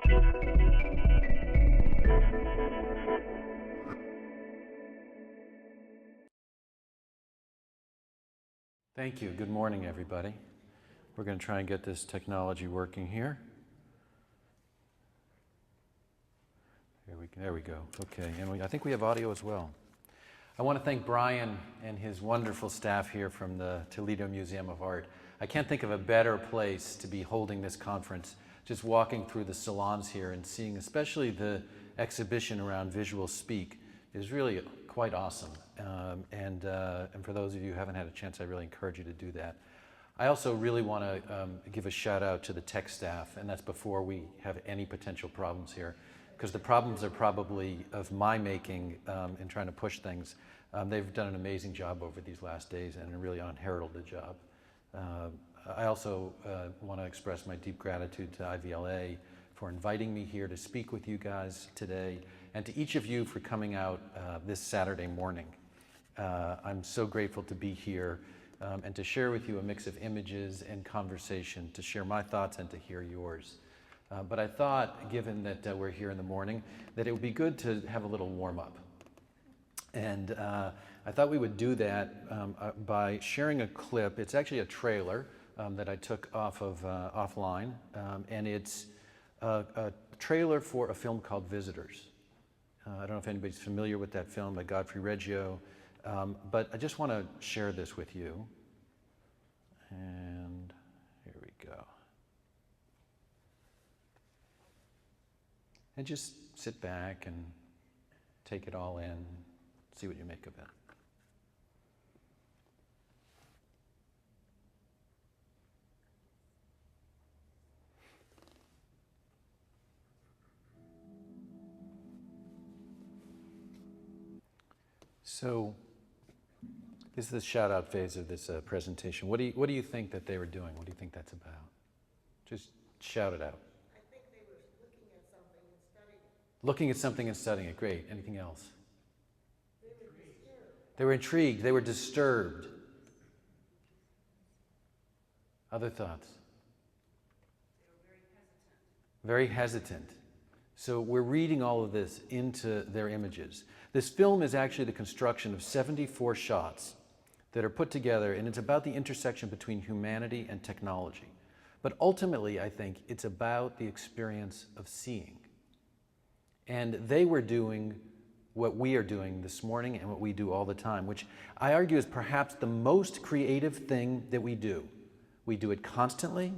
Thank you. Good morning, everybody. We're going to try and get this technology working here. There we go. Okay, and I think we have audio as well. I want to thank Brian and his wonderful staff here from the Toledo Museum of Art. I can't think of a better place to be holding this conference. Just walking through the salons here and seeing especially the exhibition around visual speak is really quite awesome. And for those of you who haven't had a chance, I really encourage you to do that. I also really want to give a shout out to the tech staff, and that's before we have any potential problems here, because the problems are probably of my making in trying to push things. They've done an amazing job over these last days and a really unheralded job. I also want to express my deep gratitude to IVLA for inviting me here to speak with you guys today, and to each of you for coming out this Saturday morning. I'm so grateful to be here and to share with you a mix of images and conversation, to share my thoughts and to hear yours. But I thought, given that we're here in the morning, that it would be good to have a little warm-up. And I thought we would do that by sharing a clip. It's actually a trailer that I took off of offline, and it's a trailer for a film called Visitors. I don't know if anybody's familiar with that film by Godfrey Reggio, but I just want to share this with you. And here we go. And just sit back and take it all in, see what you make of it. So this is the shout-out phase of this presentation. What do you think that they were doing? What do you think that's about? Just shout it out. I think they were looking at something and studying it. Looking at something and studying it. Great. Anything else? They were disturbed. They were intrigued. They were disturbed. Other thoughts? They were very hesitant. Very hesitant. So we're reading all of this into their images. This film is actually the construction of 74 shots that are put together, and it's about the intersection between humanity and technology. But ultimately, I think it's about the experience of seeing. And they were doing what we are doing this morning and what we do all the time, which I argue is perhaps the most creative thing that we do. We do it constantly,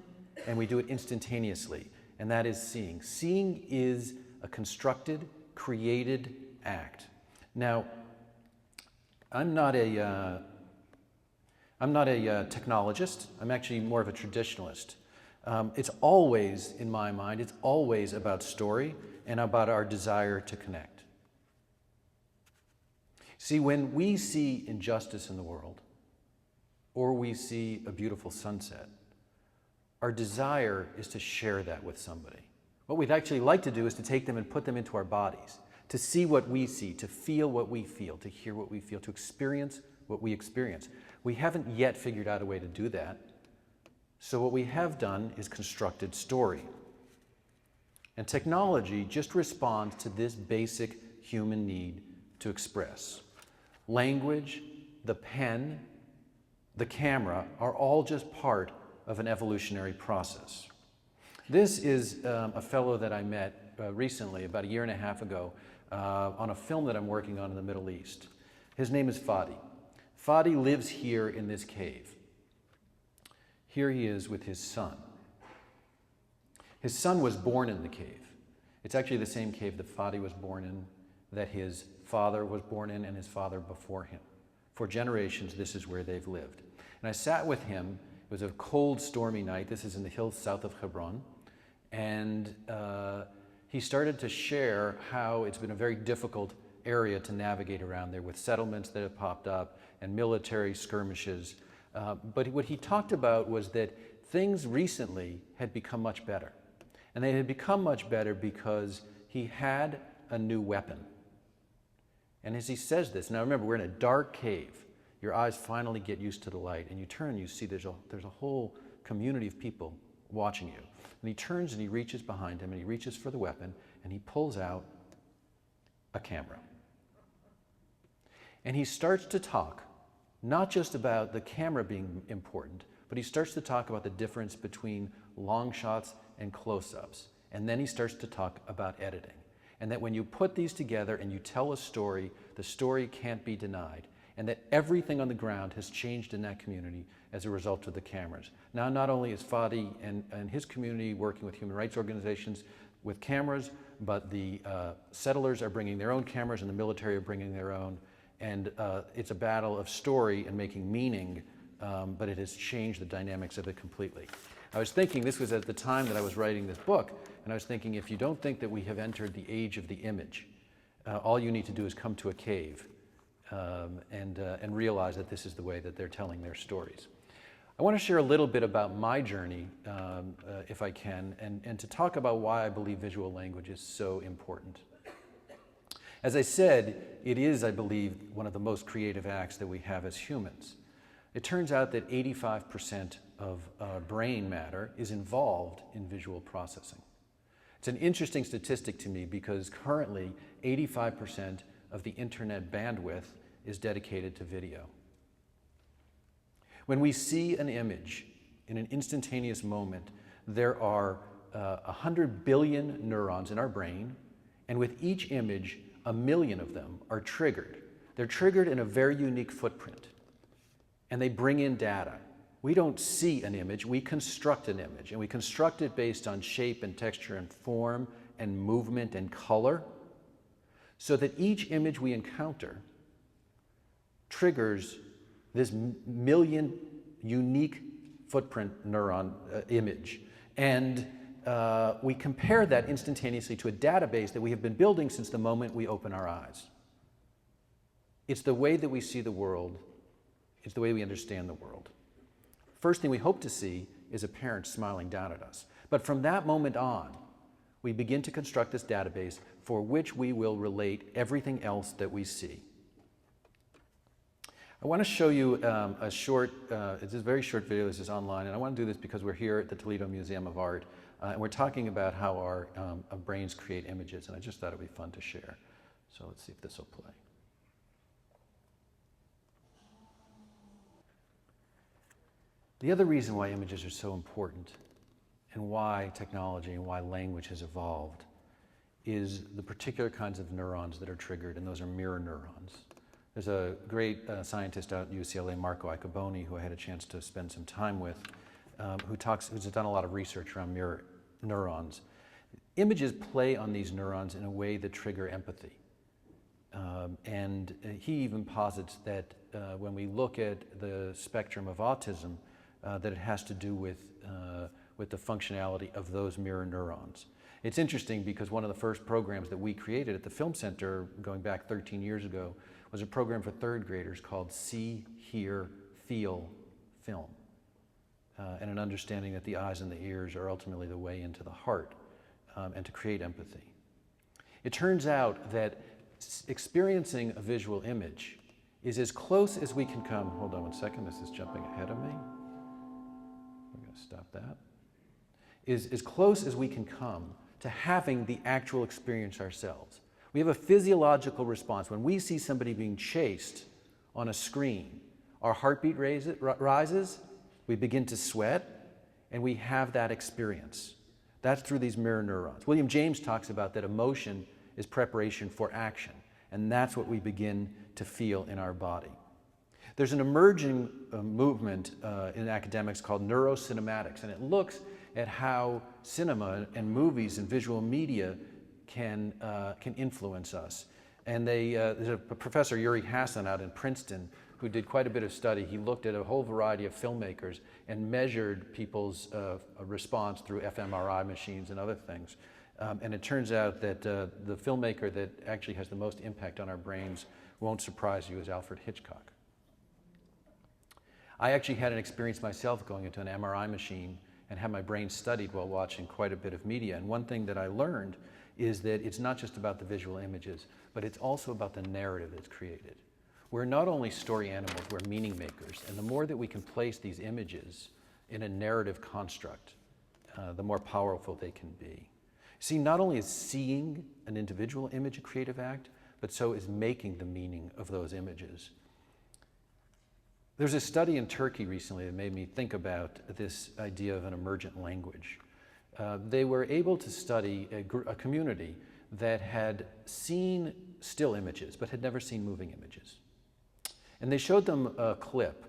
and we do it instantaneously, and that is seeing. Seeing is a constructed, created act. Now, I'm not a technologist. I'm actually more of a traditionalist. It's always, in my mind, it's always about story and about our desire to connect. See, when we see injustice in the world, or we see a beautiful sunset, our desire is to share that with somebody. What we'd actually like to do is to take them and put them into our bodies, to see what we see, to feel what we feel, to hear what we feel, to experience what we experience. We haven't yet figured out a way to do that. So what we have done is constructed story. And technology just responds to this basic human need to express. Language, the pen, the camera are all just part of an evolutionary process. This is a fellow that I met recently, about a year and a half ago, on a film that I'm working on in the Middle East. His name is Fadi. Fadi lives here in this cave. Here he is with his son. His son was born in the cave. It's actually the same cave that Fadi was born in, that his father was born in, and his father before him. For generations, this is where they've lived. And I sat with him. It was a cold, stormy night. This is in the hills south of Hebron. And he started to share how it's been a very difficult area to navigate around there with settlements that have popped up and military skirmishes. But what he talked about was that things recently had become much better. And they had become much better because he had a new weapon. And as he says this, now remember, we're in a dark cave. Your eyes finally get used to the light, and you turn and you see there's a whole community of people watching you. And he turns and he reaches behind him and he reaches for the weapon and he pulls out a camera. And he starts to talk, not just about the camera being important, but he starts to talk about the difference between long shots and close-ups. And then he starts to talk about editing. And that when you put these together and you tell a story, the story can't be denied. And that everything on the ground has changed in that community as a result of the cameras. Now, not only is Fadi and his community working with human rights organizations with cameras, but the settlers are bringing their own cameras and the military are bringing their own. And it's a battle of story and making meaning, but it has changed the dynamics of it completely. I was thinking, this was at the time that I was writing this book, and I was thinking, if you don't think that we have entered the age of the image, all you need to do is come to a cave and realize that this is the way that they're telling their stories. I want to share a little bit about my journey, if I can, and to talk about why I believe visual language is so important. As I said, it is, I believe, one of the most creative acts that we have as humans. It turns out that 85% of brain matter is involved in visual processing. It's an interesting statistic to me because currently 85% of the internet bandwidth is dedicated to video. When we see an image in an instantaneous moment, there are 100 billion neurons in our brain, and with each image, 1 million of them are triggered. They're triggered in a very unique footprint, and they bring in data. We don't see an image, we construct an image, and we construct it based on shape and texture and form and movement and color, so that each image we encounter triggers this million unique footprint neuron image. And we compare that instantaneously to a database that we have been building since the moment we open our eyes. It's the way that we see the world. It's the way we understand the world. First thing we hope to see is a parent smiling down at us. But from that moment on, we begin to construct this database for which we will relate everything else that we see. I want to show you a short, it's a very short video. This is online, and I want to do this because we're here at the Toledo Museum of Art, and we're talking about how our brains create images, and I just thought it would be fun to share. So let's see if this will play. The other reason why images are so important and why technology and why language has evolved is the particular kinds of neurons that are triggered, and those are mirror neurons. There's a great scientist out at UCLA, Marco Iacoboni, who I had a chance to spend some time with, who's done a lot of research around mirror neurons. Images play on these neurons in a way that trigger empathy. And he even posits that when we look at the spectrum of autism, that it has to do with the functionality of those mirror neurons. It's interesting because one of the first programs that we created at the Film Center, going back 13 years ago, was a program for third graders called See, Hear, Feel, Film, and an understanding that the eyes and the ears are ultimately the way into the heart, and to create empathy. It turns out that experiencing a visual image is as close as we can come. Hold on one second, this is jumping ahead of me. We're going to stop that. Is as close as we can come to having the actual experience ourselves. We have a physiological response. When we see somebody being chased on a screen, our heartbeat rises, we begin to sweat, and we have that experience. That's through these mirror neurons. William James talks about that emotion is preparation for action, and that's what we begin to feel in our body. There's an emerging movement in academics called neurocinematics, and it looks at how cinema and movies and visual media can influence us. And there's a professor, Yuri Hassan, out in Princeton, who did quite a bit of study. He looked at a whole variety of filmmakers and measured people's response through fMRI machines and other things. And it turns out that the filmmaker that actually has the most impact on our brains, won't surprise you, is Alfred Hitchcock. I actually had an experience myself going into an MRI machine and had my brain studied while watching quite a bit of media. And one thing that I learned is that it's not just about the visual images, but it's also about the narrative that's created. We're not only story animals, we're meaning makers. And the more that we can place these images in a narrative construct, the more powerful they can be. See, not only is seeing an individual image a creative act, but so is making the meaning of those images. There's a study in Turkey recently that made me think about this idea of an emergent language. They were able to study a community that had seen still images, but had never seen moving images. And they showed them a clip,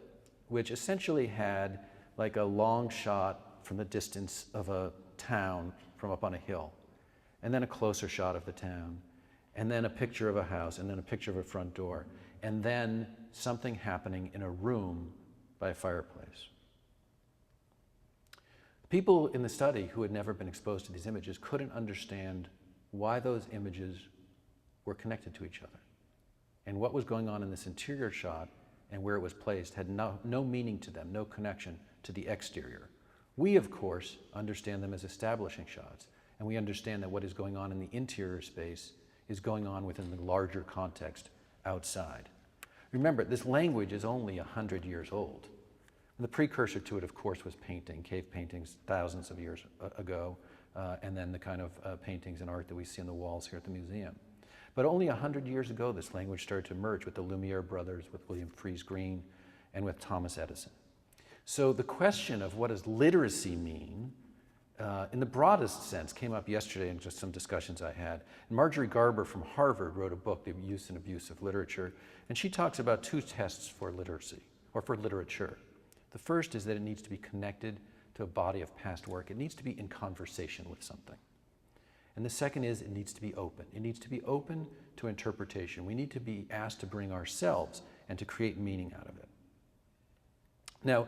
which essentially had like a long shot from the distance of a town from up on a hill, and then a closer shot of the town, and then a picture of a house, and then a picture of a front door, and then something happening in a room by a fireplace. People in the study who had never been exposed to these images couldn't understand why those images were connected to each other. And what was going on in this interior shot and where it was placed had no meaning to them, no connection to the exterior. We, of course, understand them as establishing shots, and we understand that what is going on in the interior space is going on within the larger context outside. Remember, this language is only 100 years old. And the precursor to it, of course, was painting, cave paintings thousands of years ago, and then the kind of paintings and art that we see on the walls here at the museum. But only 100 years ago, this language started to emerge with the Lumiere brothers, with William Friese Greene, and with Thomas Edison. So the question of what does literacy mean, in the broadest sense, came up yesterday in just some discussions I had. And Marjorie Garber from Harvard wrote a book, The Use and Abuse of Literature, and she talks about two tests for literacy, or for literature. The first is that it needs to be connected to a body of past work. It needs to be in conversation with something. And the second is it needs to be open. It needs to be open to interpretation. We need to be asked to bring ourselves and to create meaning out of it. Now,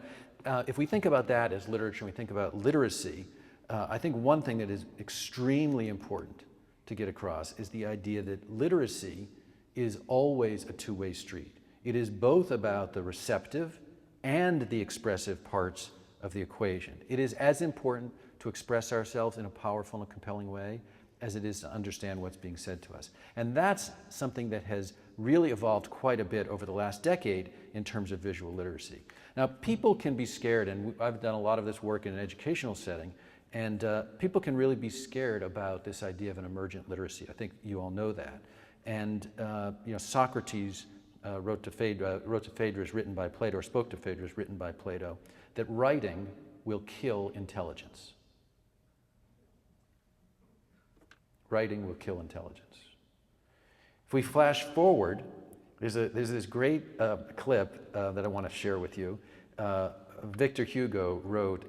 if we think about that as literature, and we think about literacy, I think one thing that is extremely important to get across is the idea that literacy is always a two-way street. It is both about the receptive and the expressive parts of the equation. It is as important to express ourselves in a powerful and compelling way as it is to understand what's being said to us. And that's something that has really evolved quite a bit over the last decade in terms of visual literacy. Now, people can be scared, and I've done a lot of this work in an educational setting, and people can really be scared about this idea of an emergent literacy. I think you all know that. And Socrates wrote to Phaedrus, written by Plato, or spoke to Phaedrus, written by Plato, that writing will kill intelligence. Writing will kill intelligence. If we flash forward, there's this great clip that I want to share with you. Victor Hugo wrote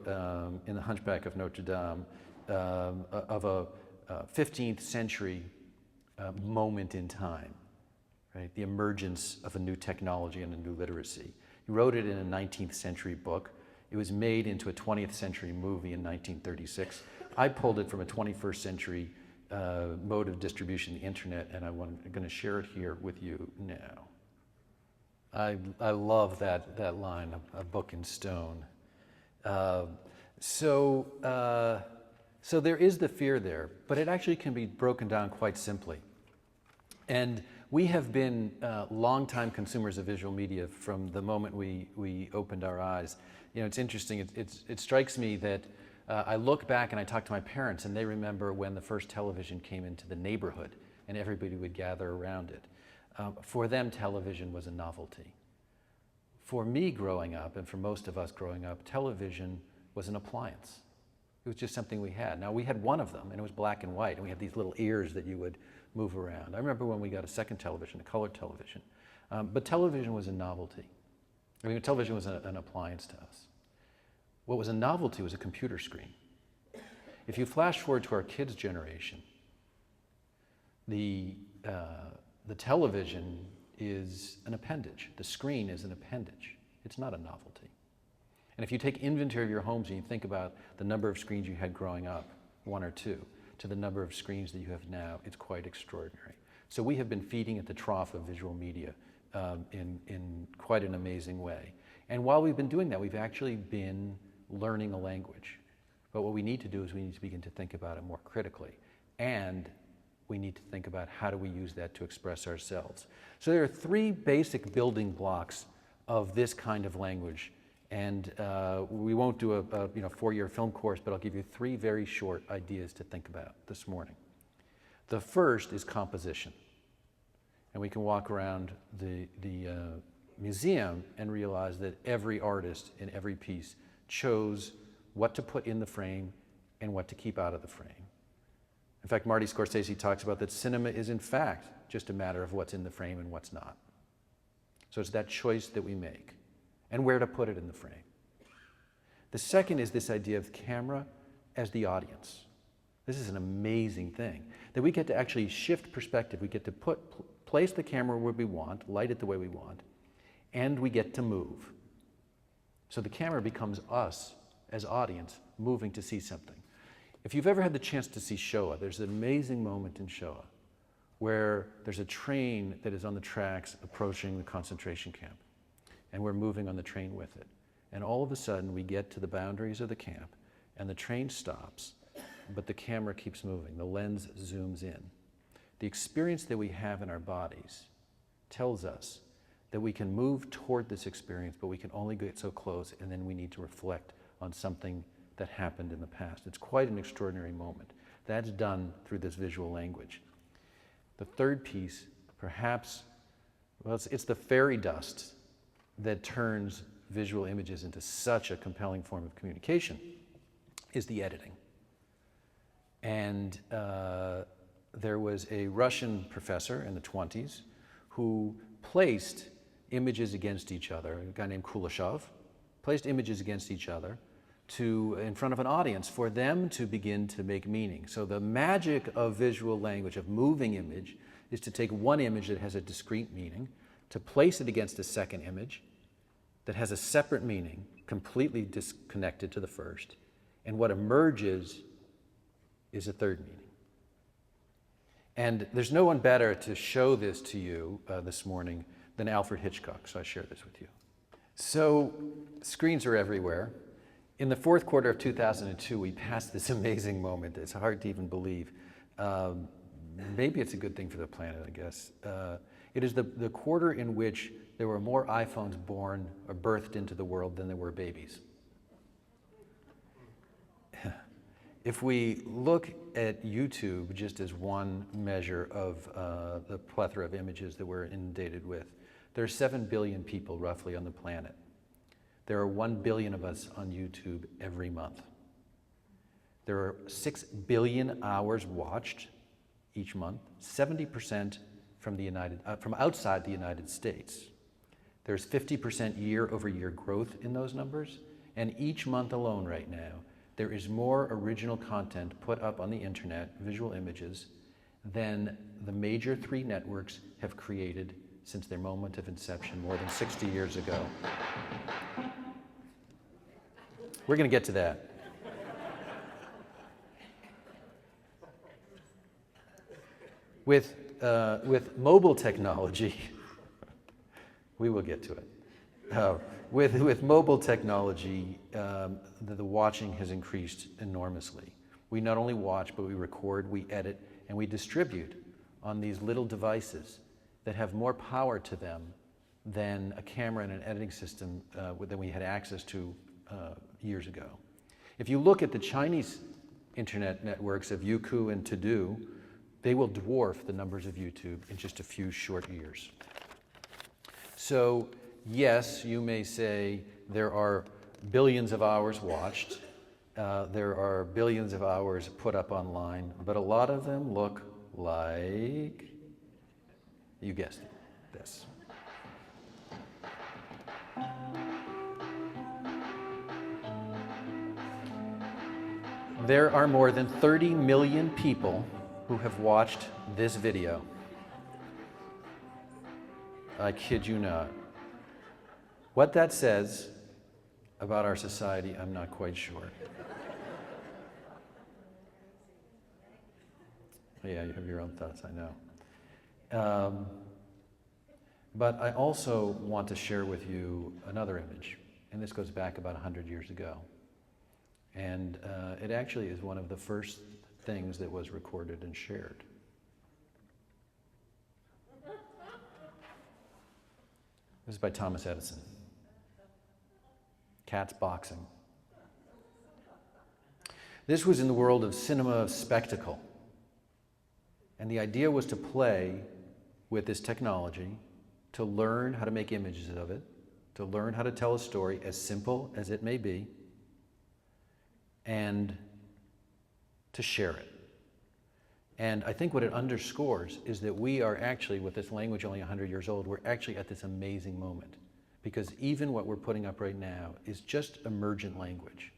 in The Hunchback of Notre Dame of a 15th century moment in time, right? The emergence of a new technology and a new literacy. He wrote it in a 19th century book. It was made into a 20th century movie in 1936. I pulled it from a 21st century mode of distribution, the internet, and I'm going to share it here with you now. I love that line, a book in stone. So there is the fear there, but it actually can be broken down quite simply. And we have been longtime consumers of visual media from the moment we opened our eyes. You know, it's interesting. It strikes me that I look back and I talk to my parents, and they remember when the first television came into the neighborhood, and everybody would gather around it. For them, television was a novelty. For me growing up, and for most of us growing up, television was an appliance. It was just something we had. Now, we had one of them, and it was black and white, and we had these little ears that you would move around. I remember when we got a second television, a color television. But television was a novelty. I mean, television was an appliance to us. What was a novelty was a computer screen. If you flash forward to our kids' generation, the television is an appendage. The screen is an appendage. It's not a novelty. And if you take inventory of your homes and you think about the number of screens you had growing up, one or two, to the number of screens that you have now, it's quite extraordinary. So we have been feeding at the trough of visual media in quite an amazing way. And while we've been doing that, we've actually been learning a language. But what we need to do is we need to begin to think about it more critically. And we need to think about how do we use that to express ourselves. So there are three basic building blocks of this kind of language. And we won't do a 4-year film course, but I'll give you 3 very short ideas to think about this morning. The first is composition. And we can walk around the museum and realize that every artist in every piece chose what to put in the frame and what to keep out of the frame. In fact, Marty Scorsese talks about that cinema is in fact just a matter of what's in the frame and what's not. So it's that choice that we make and where to put it in the frame. The second is this idea of camera as the audience. This is an amazing thing, that we get to actually shift perspective. We get to place the camera where we want, light it the way we want, and we get to move. So the camera becomes us as audience moving to see something. If you've ever had the chance to see Shoah, there's an amazing moment in Shoah where there's a train that is on the tracks approaching the concentration camp, and we're moving on the train with it. And all of a sudden we get to the boundaries of the camp and the train stops, but the camera keeps moving, the lens zooms in. The experience that we have in our bodies tells us that we can move toward this experience, but we can only get so close, and then we need to reflect on something that happened in the past. It's quite an extraordinary moment. That's done through this visual language. The third piece, perhaps, well, it's the fairy dust that turns visual images into such a compelling form of communication, is the editing. And there was a Russian professor in the 1920s who placed images against each other, a guy named Kuleshov, placed images against each other in front of an audience for them to begin to make meaning. So the magic of visual language, of moving image, is to take one image that has a discrete meaning, to place it against a second image that has a separate meaning, completely disconnected to the first, and what emerges is a third meaning. And there's no one better to show this to you this morning than Alfred Hitchcock, so I share this with you. So screens are everywhere. In the fourth quarter of 2002, we passed this amazing moment. It's hard to even believe. Maybe it's a good thing for the planet, I guess. It is the quarter in which there were more iPhones born or birthed into the world than there were babies. If we look at YouTube just as one measure of the plethora of images that we're inundated with, there are 7 billion people roughly on the planet. There are 1 billion of us on YouTube every month. There are 6 billion hours watched each month, 70% from outside the United States. There's 50% year-over-year growth in those numbers, and each month alone right now, there is more original content put up on the internet, visual images, than the major 3 networks have created since their moment of inception more than 60 years ago. We're going to get to that. With mobile technology, we will get to it. With mobile technology, the watching has increased enormously. We not only watch, but we record, we edit, and we distribute on these little devices that have more power to them than a camera and an editing system that we had access to years ago. If you look at the Chinese internet networks of Youku and Todo, they will dwarf the numbers of YouTube in just a few short years. So yes, you may say there are billions of hours watched, there are billions of hours put up online, but a lot of them look like, you guessed it, this. There are more than 30 million people who have watched this video. I kid you not. What that says about our society, I'm not quite sure. Yeah, you have your own thoughts, I know. But I also want to share with you another image, and this goes back about 100 years ago. And it actually is one of the first things that was recorded and shared. This is by Thomas Edison. cats boxing. This was in the world of cinema spectacle. And the idea was to play with this technology, to learn how to make images of it, to learn how to tell a story, as simple as it may be, and to share it. And I think what it underscores is that we are actually, with this language only 100 years old, we're actually at this amazing moment. Because even what we're putting up right now is just emergent language.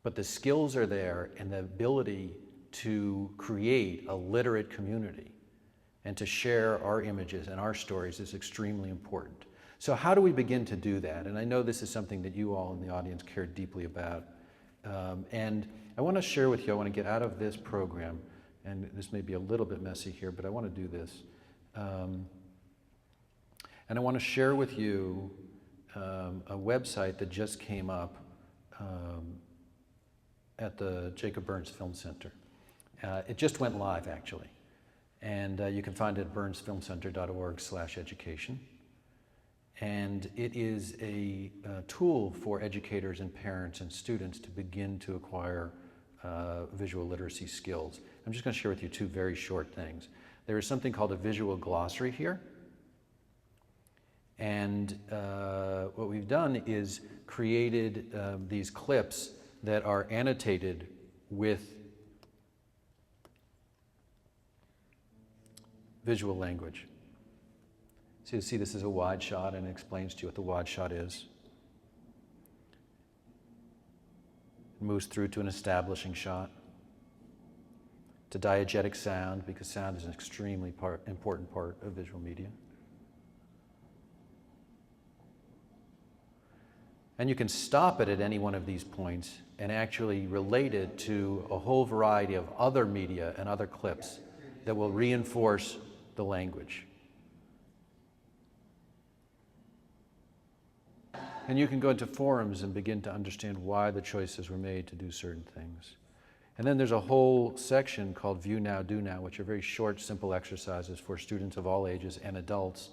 But the skills are there, and the ability to create a literate community and to share our images and our stories is extremely important. So how do we begin to do that? And I know this is something that you all in the audience care deeply about. And I want to share with you, I want to get out of this program, and this may be a little bit messy here, but I want to do this. And I want to share with you a website that just came up at the Jacob Burns Film Center. It just went live, actually. And you can find it at burnsfilmcenter.org/education. And it is a tool for educators and parents and students to begin to acquire visual literacy skills. I'm just going to share with you two very short things. There is something called a visual glossary here. And what we've done is created these clips that are annotated with visual language. So you see this is a wide shot, and it explains to you what the wide shot is. It moves through to an establishing shot, to diegetic sound, because sound is an extremely important part of visual media. And you can stop it at any one of these points and actually relate it to a whole variety of other media and other clips that will reinforce the language. And you can go into forums and begin to understand why the choices were made to do certain things. And then there's a whole section called View Now, Do Now, which are very short, simple exercises for students of all ages and adults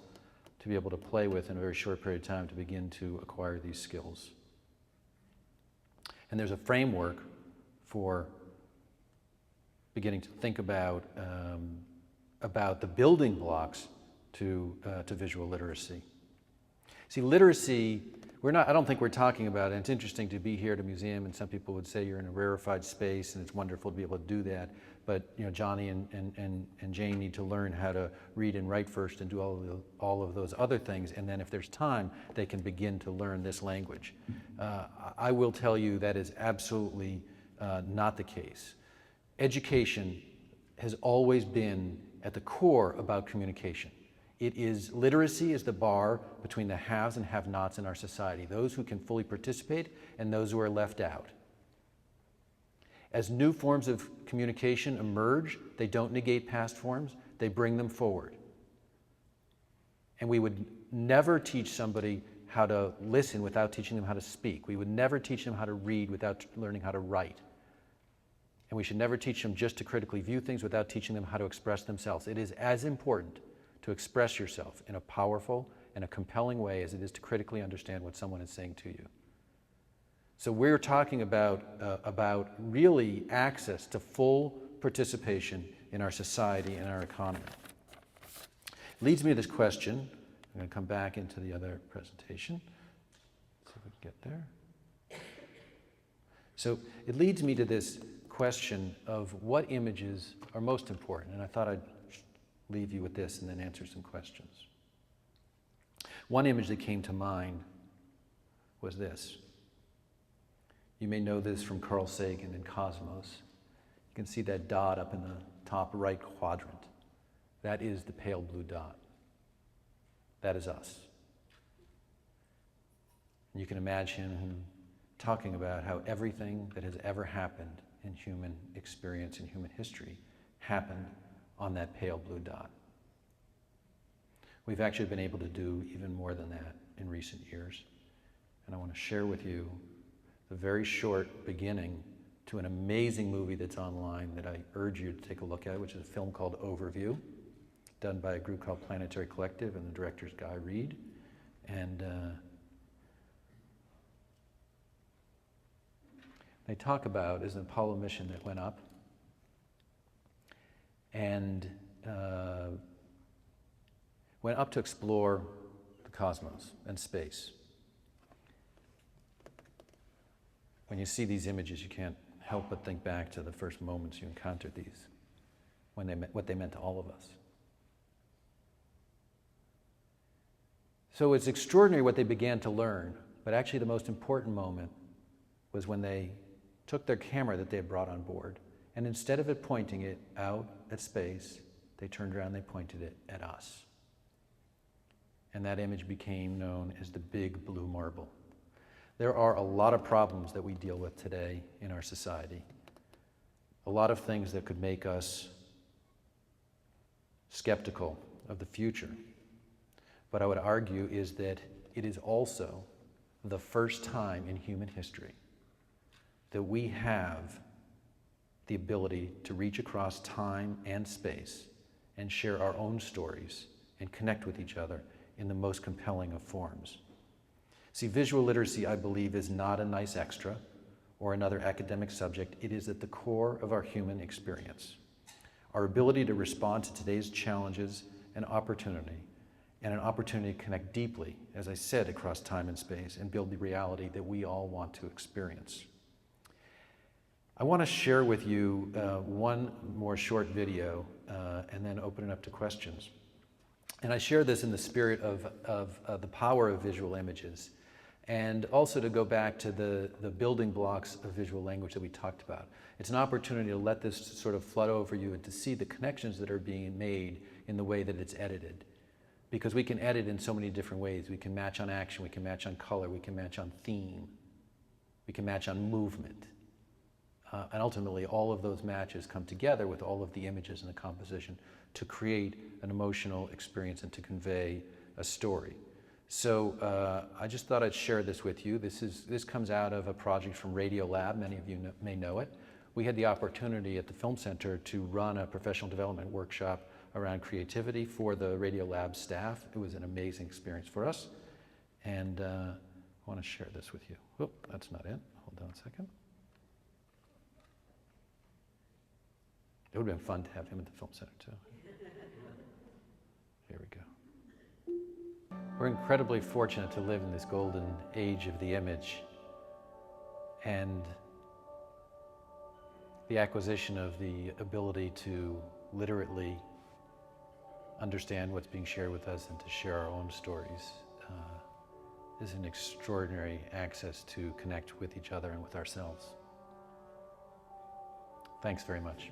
to be able to play with in a very short period of time to begin to acquire these skills. And there's a framework for beginning to think about the building blocks to visual literacy. See, literacy, I don't think we're talking about it. And it's interesting to be here at a museum, and some people would say you're in a rarefied space, and it's wonderful to be able to do that. But Johnny and Jane need to learn how to read and write first and do all of those other things. And then if there's time, they can begin to learn this language. I will tell you that is absolutely not the case. Education has always been at the core about communication. Literacy is the bar between the haves and have-nots in our society, those who can fully participate and those who are left out. As new forms of communication emerge, they don't negate past forms, they bring them forward. And we would never teach somebody how to listen without teaching them how to speak. We would never teach them how to read without learning how to write. And we should never teach them just to critically view things without teaching them how to express themselves. It is as important to express yourself in a powerful and a compelling way as it is to critically understand what someone is saying to you. So we're talking about really access to full participation in our society and our economy. Leads me to this question. I'm going to come back into the other presentation. See if we can get there. So it leads me to this question of what images are most important. And I thought I'd leave you with this and then answer some questions. One image that came to mind was this. You may know this from Carl Sagan in Cosmos. You can see that dot up in the top right quadrant. That is the pale blue dot. That is us. And you can imagine him talking about how everything that has ever happened in human experience, in human history, happened on that pale blue dot. We've actually been able to do even more than that in recent years. And I want to share with you the very short beginning to an amazing movie that's online that I urge you to take a look at, which is a film called Overview, done by a group called Planetary Collective, and the director's Guy Reed. And they talk about is an Apollo mission that went up and went up to explore the cosmos and space. When you see these images, you can't help but think back to the first moments you encountered these, when what they meant to all of us. So it's extraordinary what they began to learn, but actually the most important moment was when they took their camera that they had brought on board, and instead of it pointing it out at space, they turned around and they pointed it at us. And that image became known as the Big Blue Marble. There are a lot of problems that we deal with today in our society. A lot of things that could make us skeptical of the future. What I would argue is that it is also the first time in human history that we have the ability to reach across time and space and share our own stories and connect with each other in the most compelling of forms. See, visual literacy, I believe, is not a nice extra or another academic subject. It is at the core of our human experience. Our ability to respond to today's challenges and opportunity, and an opportunity to connect deeply, as I said, across time and space, and build the reality that we all want to experience. I want to share with you one more short video and then open it up to questions. And I share this in the spirit of the power of visual images, and also to go back to the building blocks of visual language that we talked about. It's an opportunity to let this sort of flood over you and to see the connections that are being made in the way that it's edited. Because we can edit in so many different ways. We can match on action, we can match on color, we can match on theme, we can match on movement. And ultimately, all of those matches come together with all of the images and the composition to create an emotional experience and to convey a story. So I just thought I'd share this with you. This comes out of a project from Radio Lab. Many of you may know it. We had the opportunity at the Film Center to run a professional development workshop around creativity for the Radio Lab staff. It was an amazing experience for us. And I want to share this with you. Whoop, that's not it. Hold on a second. It would have been fun to have him at the Film Center too. Here we go. We're incredibly fortunate to live in this golden age of the image, and the acquisition of the ability to literally understand what's being shared with us and to share our own stories is an extraordinary access to connect with each other and with ourselves. Thanks very much.